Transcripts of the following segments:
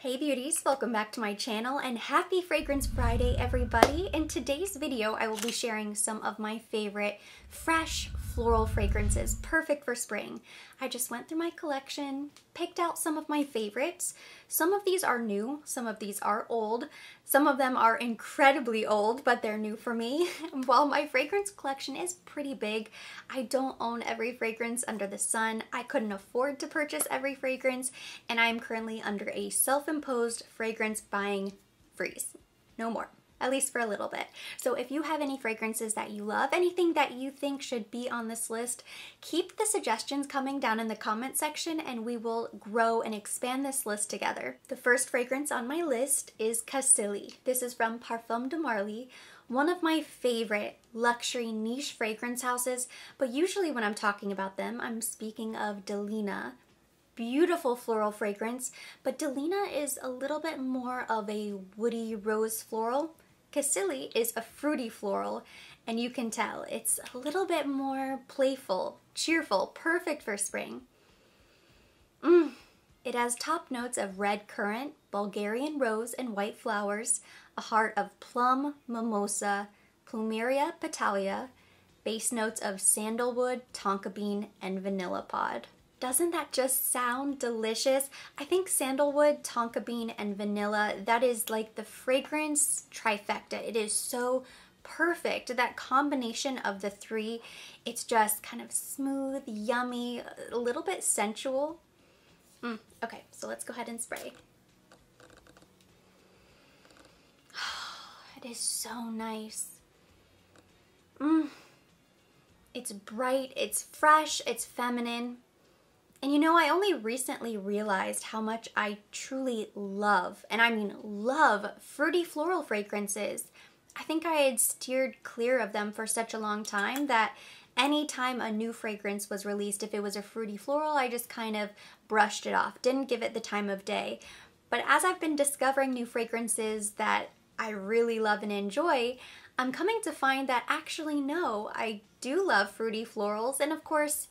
Hey beauties, welcome back to my channel and happy Fragrance Friday everybody. In today's video I will be sharing some of my favorite fresh floral fragrances, perfect for spring. I just went through my collection, picked out some of my favorites. Some of these are new, some of these are old, some of them are incredibly old, but they're new for me. While my fragrance collection is pretty big, I don't own every fragrance under the sun. I couldn't afford to purchase every fragrance, and I am currently under a self-imposed fragrance buying freeze. No more. At least for a little bit. So if you have any fragrances that you love, anything that you think should be on this list, keep the suggestions coming down in the comment section and we will grow and expand this list together. The first fragrance on my list is Castelli. This is from Parfums de Marly, one of my favorite luxury niche fragrance houses, but usually when I'm talking about them, I'm speaking of Delina. Beautiful floral fragrance, but Delina is a little bit more of a woody rose floral. Castelli is a fruity floral, and you can tell it's a little bit more playful, cheerful, perfect for spring. It has top notes of red currant, Bulgarian rose, and white flowers, a heart of plum, mimosa, plumeria petalia, base notes of sandalwood, tonka bean, and vanilla pod. Doesn't that just sound delicious? I think sandalwood, tonka bean, and vanilla, that is like the fragrance trifecta. It is so perfect. That combination of the three, it's just kind of smooth, yummy, a little bit sensual. Okay, so let's go ahead and spray. It is so nice. It's bright, it's fresh, it's feminine. And you know, I only recently realized how much I truly love, and I mean love, fruity floral fragrances. I think I had steered clear of them for such a long time that anytime a new fragrance was released, if it was a fruity floral, I just kind of brushed it off, didn't give it the time of day. But as I've been discovering new fragrances that I really love and enjoy, I'm coming to find that actually no, I do love fruity florals, and of course,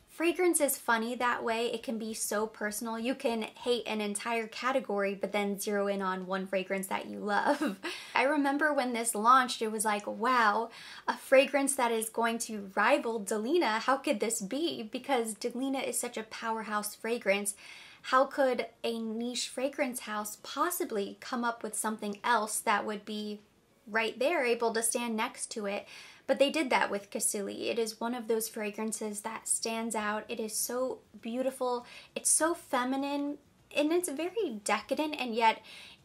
fragrance is funny that way. It can be so personal. You can hate an entire category but then zero in on one fragrance that you love. I remember when this launched, it was like, wow, a fragrance that is going to rival Delina. How could this be? Because Delina is such a powerhouse fragrance. How could a niche fragrance house possibly come up with something else that would be right there, able to stand next to it? But they did that with Castelli. It is one of those fragrances that stands out. It is so beautiful. It's so feminine, and it's very decadent, and yet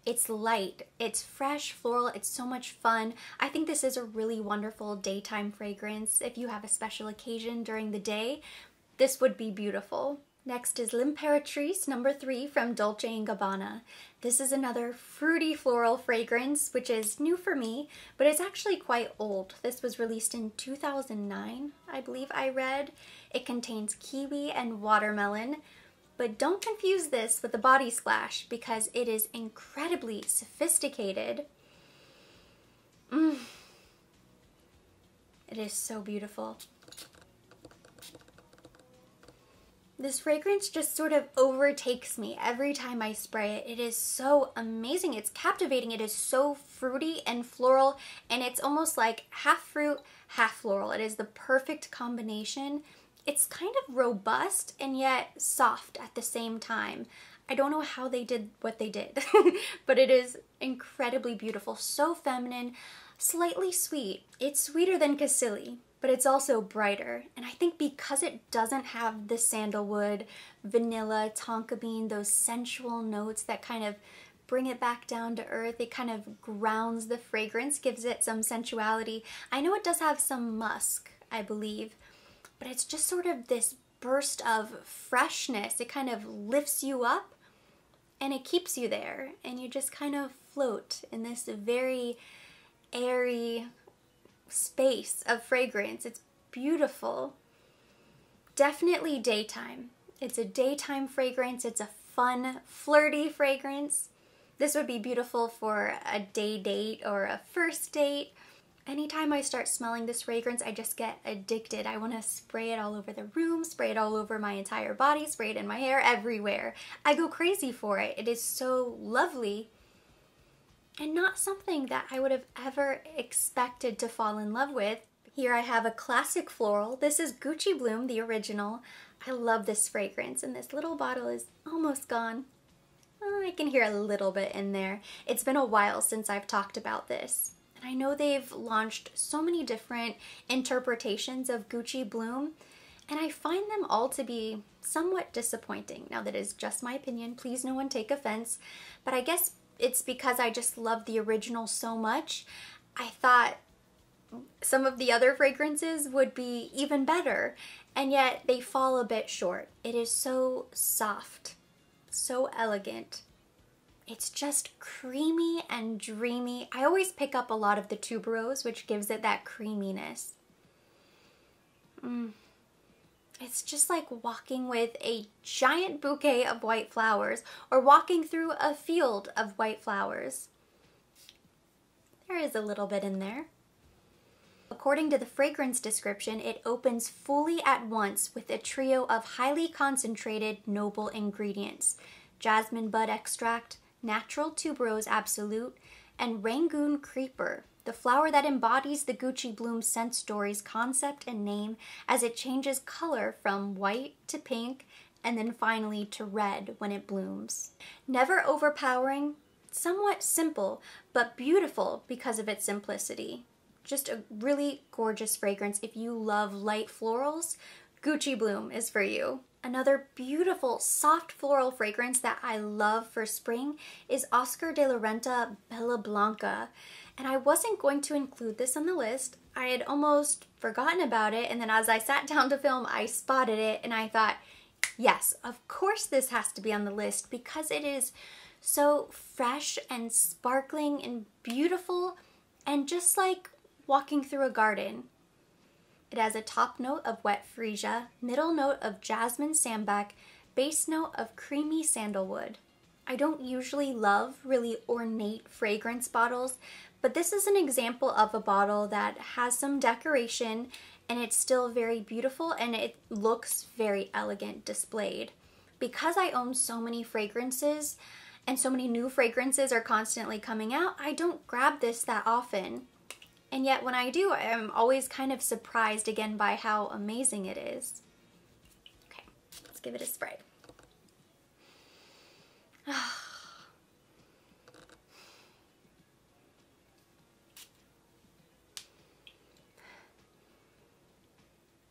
it's light. It's fresh, floral. It's so much fun. I think this is a really wonderful daytime fragrance. If you have a special occasion during the day, this would be beautiful. Next is L'Imperatrice number 3 from Dolce Gabbana. This is another fruity floral fragrance, which is new for me, but it's actually quite old. This was released in 2009, I believe I read. It contains kiwi and watermelon, but don't confuse this with the body splash because it is incredibly sophisticated. It is so beautiful. This fragrance just sort of overtakes me every time I spray it. It is so amazing. It's captivating. It is so fruity and floral, and it's almost like half fruit, half floral. It is the perfect combination. It's kind of robust and yet soft at the same time. I don't know how they did what they did, but it is incredibly beautiful. So feminine, slightly sweet. It's sweeter than Castelli, but it's also brighter. And I think because it doesn't have the sandalwood, vanilla, tonka bean, those sensual notes that kind of bring it back down to earth, it kind of grounds the fragrance, gives it some sensuality. I know it does have some musk, I believe, but it's just sort of this burst of freshness. It kind of lifts you up and it keeps you there, and you just kind of float in this very airy space of fragrance. It's beautiful. Definitely daytime. It's a daytime fragrance. It's a fun, flirty fragrance. This would be beautiful for a day date or a first date. Anytime I start smelling this fragrance, I just get addicted. I want to spray it all over the room, spray it all over my entire body, spray it in my hair, everywhere. I go crazy for it. It is so lovely and not something that I would have ever expected to fall in love with. Here I have a classic floral. This is Gucci Bloom, the original. I love this fragrance, and this little bottle is almost gone. Oh, I can hear a little bit in there. It's been a while since I've talked about this. And I know they've launched so many different interpretations of Gucci Bloom, and I find them all to be somewhat disappointing. Now, that is just my opinion. Please no one take offense. But I guess it's because I just love the original so much. I thought some of the other fragrances would be even better, and yet they fall a bit short. It is so soft, so elegant. It's just creamy and dreamy. I always pick up a lot of the tuberose, which gives it that creaminess. It's just like walking with a giant bouquet of white flowers, or walking through a field of white flowers. There is a little bit in there. According to the fragrance description, it opens fully at once with a trio of highly concentrated noble ingredients: jasmine bud extract, natural tuberose absolute, and Rangoon creeper, the flower that embodies the Gucci Bloom scent story's concept and name as it changes color from white to pink and then finally to red when it blooms. Never overpowering, somewhat simple, but beautiful because of its simplicity. Just a really gorgeous fragrance. If you love light florals, Gucci Bloom is for you. Another beautiful soft floral fragrance that I love for spring is Oscar de la Renta Bella Blanca. And I wasn't going to include this on the list. I had almost forgotten about it, and then as I sat down to film, I spotted it and I thought, yes, of course this has to be on the list because it is so fresh and sparkling and beautiful and just like walking through a garden. It has a top note of wet freesia, middle note of jasmine sambac, base note of creamy sandalwood. I don't usually love really ornate fragrance bottles, but this is an example of a bottle that has some decoration and it's still very beautiful and it looks very elegant displayed. Because I own so many fragrances and so many new fragrances are constantly coming out, I don't grab this that often. And yet when I do, I'm always kind of surprised again by how amazing it is. Okay, let's give it a spray.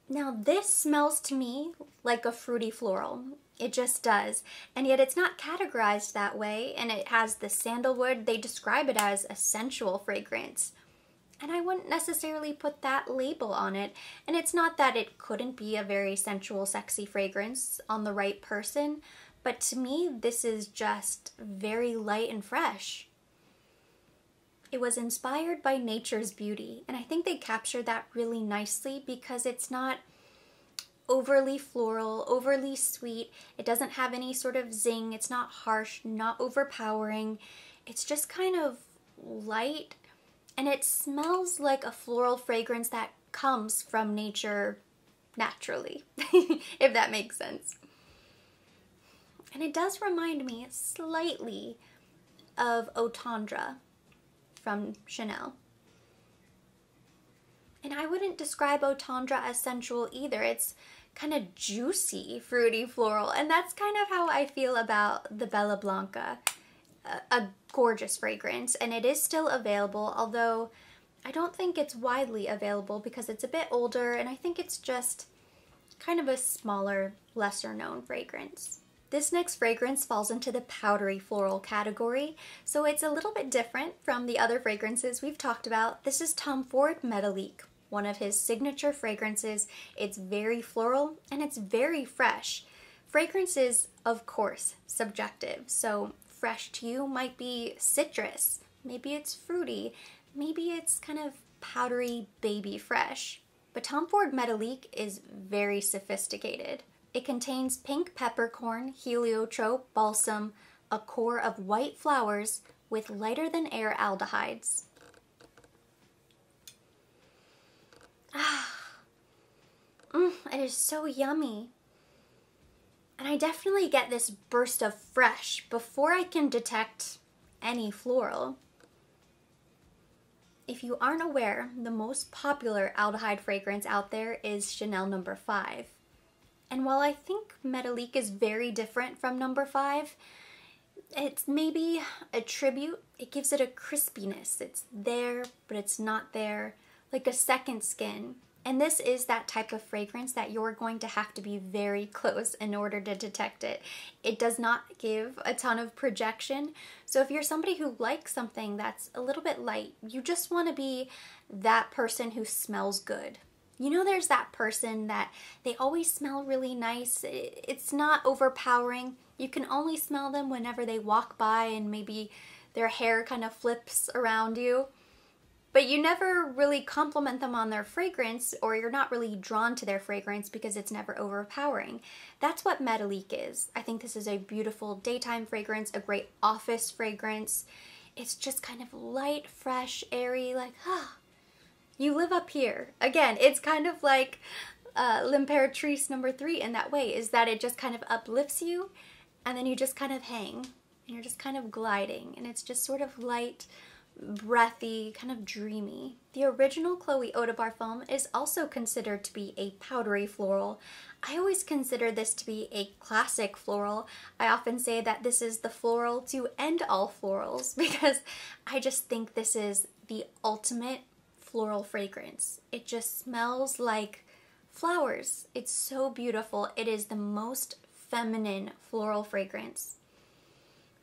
Now this smells to me like a fruity floral. It just does. And yet it's not categorized that way, and it has the sandalwood. They describe it as a sensual fragrance. And I wouldn't necessarily put that label on it. And it's not that it couldn't be a very sensual, sexy fragrance on the right person, but to me, this is just very light and fresh. It was inspired by nature's beauty, and I think they captured that really nicely because it's not overly floral, overly sweet. It doesn't have any sort of zing. It's not harsh, not overpowering. It's just kind of light. And it smells like a floral fragrance that comes from nature naturally, if that makes sense. And it does remind me slightly of Eau Tendre from Chanel. And I wouldn't describe Eau Tendre as sensual either. It's kind of juicy, fruity, floral. And that's kind of how I feel about the Bella Blanca. A gorgeous fragrance, and it is still available, although I don't think it's widely available because it's a bit older, and I think it's just kind of a smaller, lesser known fragrance. This next fragrance falls into the powdery floral category, so it's a little bit different from the other fragrances we've talked about. This is Tom Ford Métallique, one of his signature fragrances. It's very floral and it's very fresh. Fragrance is, of course, subjective, so fresh to you might be citrus, maybe it's fruity, maybe it's kind of powdery baby fresh. But Tom Ford Métallique is very sophisticated. It contains pink peppercorn, heliotrope, balsam, a core of white flowers with lighter than air aldehydes. It is so yummy. And I definitely get this burst of fresh before I can detect any floral. If you aren't aware, the most popular aldehyde fragrance out there is Chanel No. 5. And while I think Métallique is very different from No. 5, it's maybe a tribute. It gives it a crispiness. It's there, but it's not there, like a second skin. And this is that type of fragrance that you're going to have to be very close in order to detect it. It does not give a ton of projection. So if you're somebody who likes something that's a little bit light, you just want to be that person who smells good. You know, there's that person that they always smell really nice. It's not overpowering. You can only smell them whenever they walk by and maybe their hair kind of flips around you. But you never really compliment them on their fragrance, or you're not really drawn to their fragrance because it's never overpowering. That's what Métallique is. I think this is a beautiful daytime fragrance, a great office fragrance. It's just kind of light, fresh, airy, like, you live up here. Again, it's kind of like L'Impératrice No. 3 in that way, is that it just kind of uplifts you, and then you just kind of hang, and you're just kind of gliding, and it's just sort of light, breathy, kind of dreamy. The original Chloe Eau de Parfum is also considered to be a powdery floral. I always consider this to be a classic floral. I often say that this is the floral to end all florals because I just think this is the ultimate floral fragrance. It just smells like flowers. It's so beautiful. It is the most feminine floral fragrance.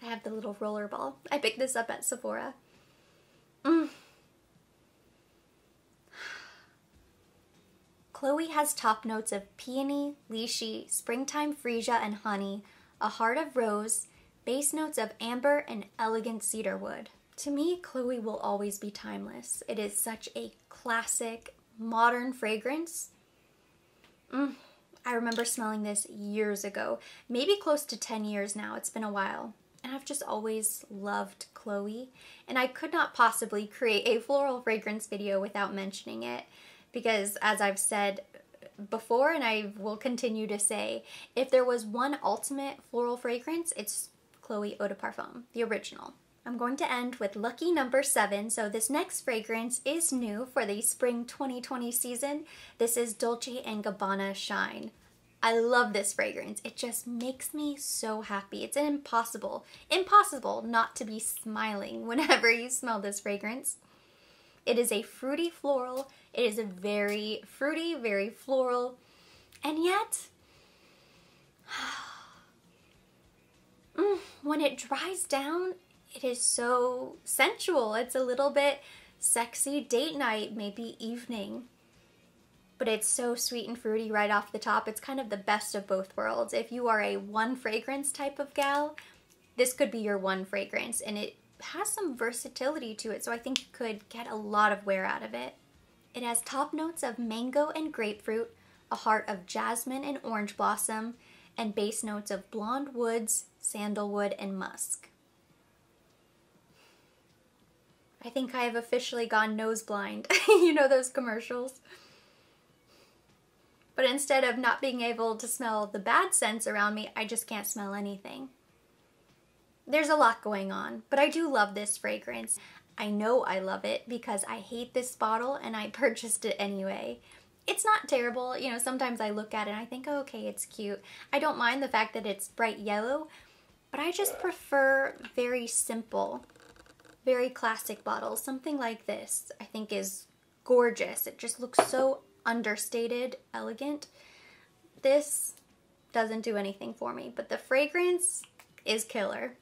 I have the little roller ball. I picked this up at Sephora. Chloe has top notes of peony, lychee, springtime freesia and honey, a heart of rose, base notes of amber and elegant cedarwood. To me, Chloe will always be timeless. It is such a classic, modern fragrance. I remember smelling this years ago, maybe close to 10 years now. It's been a while. And I've just always loved Chloe, and I could not possibly create a floral fragrance video without mentioning it, because as I've said before, and I will continue to say, if there was one ultimate floral fragrance, it's Chloe Eau de Parfum, the original. I'm going to end with lucky number 7, so this next fragrance is new for the spring 2020 season. This is Dolce & Gabbana Shine. I love this fragrance. It just makes me so happy. It's impossible not to be smiling whenever you smell this fragrance. It is a fruity floral. It is a very fruity, very floral, and yet, when it dries down, it is so sensual. It's a little bit sexy date night, maybe evening. But it's so sweet and fruity right off the top. It's kind of the best of both worlds. If you are a one fragrance type of gal, this could be your one fragrance, and it has some versatility to it, so I think you could get a lot of wear out of it. It has top notes of mango and grapefruit, a heart of jasmine and orange blossom, and base notes of blonde woods, sandalwood, and musk. I think I have officially gone nose blind. You know those commercials? But instead of not being able to smell the bad scents around me, I just can't smell anything. There's a lot going on, but I do love this fragrance. I know I love it because I hate this bottle and I purchased it anyway. It's not terrible. You know, sometimes I look at it and I think, oh, okay, it's cute. I don't mind the fact that it's bright yellow, but I just prefer very simple, very classic bottles. Something like this I think is gorgeous. It just looks so understated, elegant. This doesn't do anything for me, but the fragrance is killer.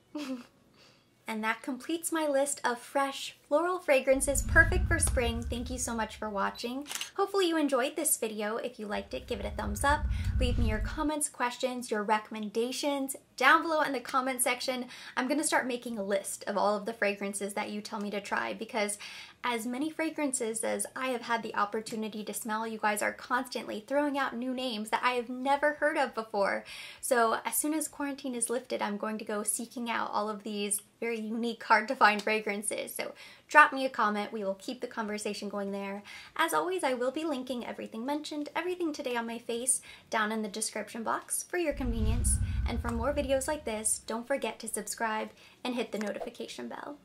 And that completes my list of fresh floral fragrances perfect for spring. Thank you so much for watching. Hopefully you enjoyed this video. If you liked it, give it a thumbs up. Leave me your comments, questions, your recommendations, down below in the comment section. I'm gonna start making a list of all of the fragrances that you tell me to try, because as many fragrances as I have had the opportunity to smell, you guys are constantly throwing out new names that I have never heard of before. So as soon as quarantine is lifted, I'm going to go seeking out all of these very unique, hard to find fragrances. So drop me a comment. We will keep the conversation going there. As always, I will be linking everything mentioned, everything today on my face, down in the description box for your convenience. And for more videos like this, don't forget to subscribe and hit the notification bell.